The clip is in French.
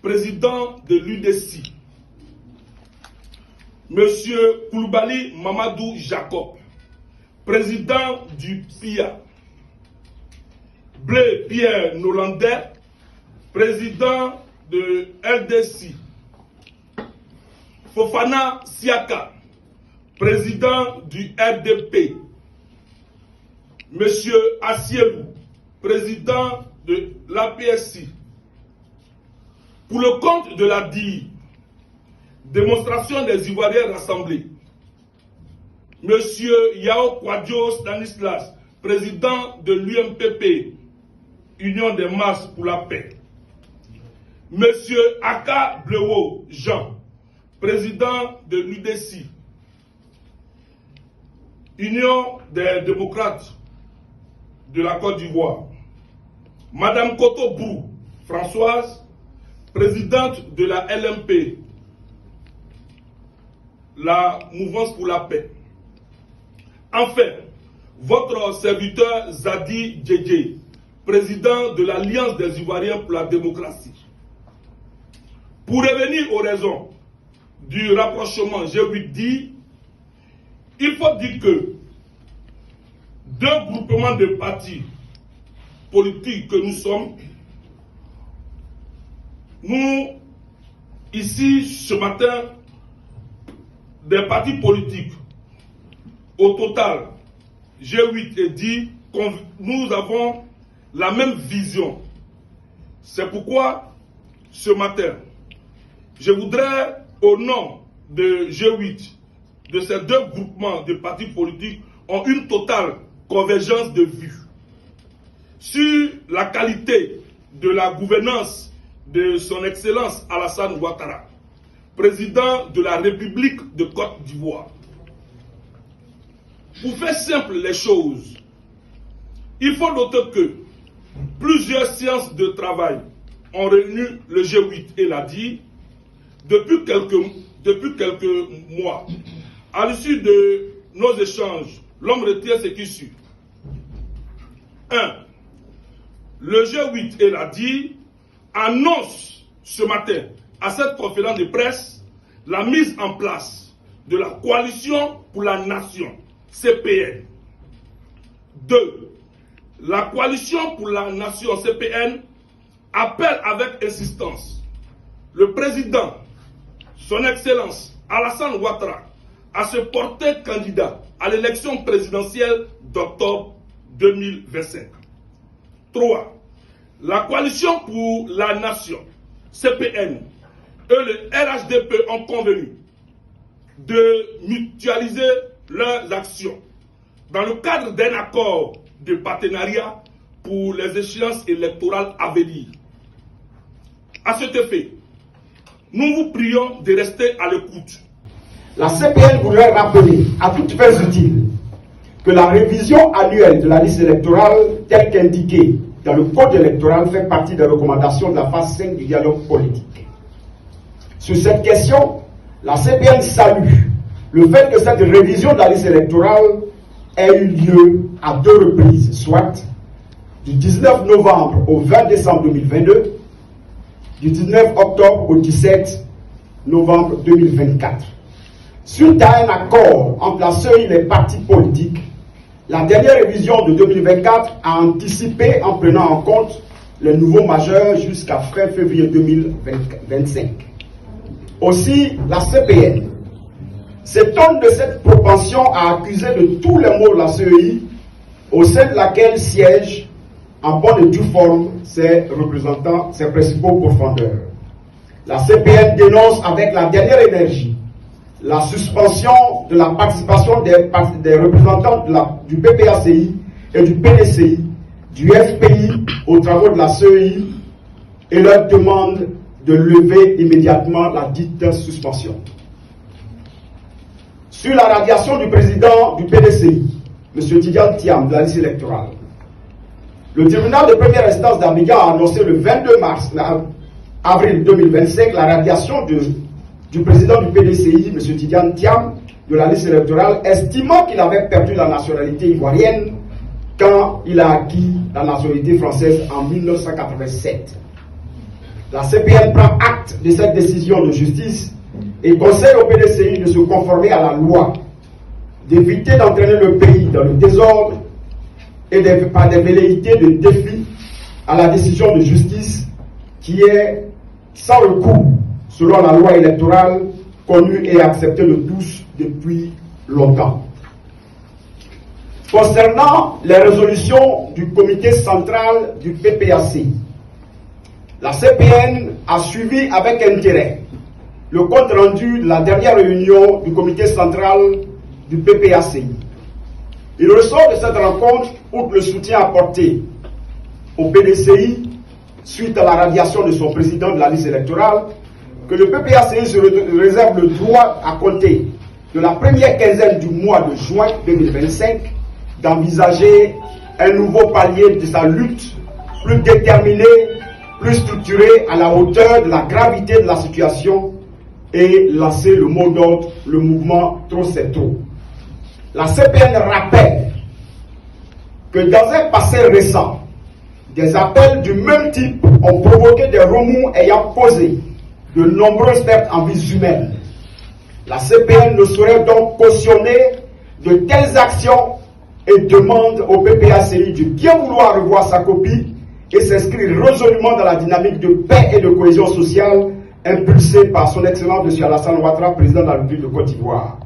président de l'UDC. Monsieur Koulibaly Mamadou Jacob, président du PIA. Blé Pierre Nolandais, président de LDC. Fofana Siaka, président du RDP. Monsieur Assielou, président de l'APSI. Pour le compte de la DI, démonstration des Ivoiriens rassemblés. Monsieur Yao Kwadjo Stanislas, président de l'UMPP, Union des Marches pour la Paix. Monsieur Aka Blewo Jean, président de l'UDC, Union des démocrates de la Côte d'Ivoire. Madame Koto Brou Françoise, présidente de la LMP, la Mouvance pour la Paix. Enfin, votre serviteur Zadi Djedje, président de l'Alliance des Ivoiriens pour la démocratie. Pour revenir aux raisons du rapprochement G8-DI, il faut dire que deux groupements de partis politiques que nous sommes, nous, ici, ce matin, des partis politiques, au total, G8 et DI, nous avons la même vision. C'est pourquoi, ce matin, je voudrais, au nom de G8, de ces deux groupements de partis politiques, ont une totale convergence de vues sur la qualité de la gouvernance de son Excellence Alassane Ouattara, président de la République de Côte d'Ivoire. Pour faire simple les choses, il faut noter que plusieurs séances de travail ont réuni le G8 et la DI depuis quelques mois. À l'issue de nos échanges, l'homme retient ce qui suit. 1. Le G8 et la DI annoncent ce matin à cette conférence de presse la mise en place de la coalition pour la nation, CPN. 2. La coalition pour la nation, CPN, appelle avec insistance le président, son Excellence Alassane Ouattara, à se porter candidat à l'élection présidentielle d'octobre 2025. 3. La coalition pour la nation, CPN, et le RHDP ont convenu de mutualiser leurs actions dans le cadre d'un accord de partenariat pour les échéances électorales à venir. À cet effet, nous vous prions de rester à l'écoute. La CPN voudrait rappeler à toutes fins utiles que la révision annuelle de la liste électorale, telle qu'indiquée dans le code électoral, fait partie des recommandations de la phase 5 du dialogue politique. Sur cette question, la CPN salue le fait que cette révision de la liste électorale ait eu lieu à deux reprises, soit du 19 novembre au 20 décembre 2022, du 19 octobre au 17 novembre 2024. Suite à un accord entre la CEI et les partis politiques, la dernière révision de 2024 a anticipé en prenant en compte les nouveaux majeurs jusqu'à fin février 2025. Aussi, la CPN s'étonne de cette propension à accuser de tous les maux la CEI, au sein de laquelle siègent en bonne et due forme ses représentants, ses principaux pourfendeurs. La CPN dénonce avec la dernière énergie la suspension de la participation des représentants du PPACI et du PDCI, du FPI aux travaux de la CEI et leur demande de lever immédiatement la dite suspension. Sur la radiation du président du PDCI, M. Tidiane Thiam, de la liste électorale, le tribunal de première instance d'Abidjan a annoncé le 22 avril 2025 la radiation du président du PDCI, M. Tidiane Thiam, de la liste électorale, estimant qu'il avait perdu la nationalité ivoirienne quand il a acquis la nationalité française en 1987. La CPN prend acte de cette décision de justice et conseille au PDCI de se conformer à la loi, d'éviter d'entraîner le pays dans le désordre et par des velléités de défi à la décision de justice qui est sans recours selon la loi électorale connue et acceptée de tous depuis longtemps. Concernant les résolutions du comité central du PPAC, la CPN a suivi avec intérêt le compte rendu de la dernière réunion du comité central du PPAC. Il ressort de cette rencontre, outre le soutien apporté au PDCI suite à la radiation de son président de la liste électorale, que le PPAC se réserve le droit à compter de la première quinzaine du mois de juin 2025 d'envisager un nouveau palier de sa lutte plus déterminé, plus structuré à la hauteur de la gravité de la situation et lancer le mot d'ordre, le mouvement Trop c'est trop. La CPN rappelle que dans un passé récent, des appels du même type ont provoqué des remous ayant causé de nombreuses pertes en vies humaines. La CPN ne saurait donc cautionner de telles actions et demande au PPACI de bien vouloir revoir sa copie et s'inscrire résolument dans la dynamique de paix et de cohésion sociale impulsée par son Excellence M. Alassane Ouattara, président de la République de Côte d'Ivoire.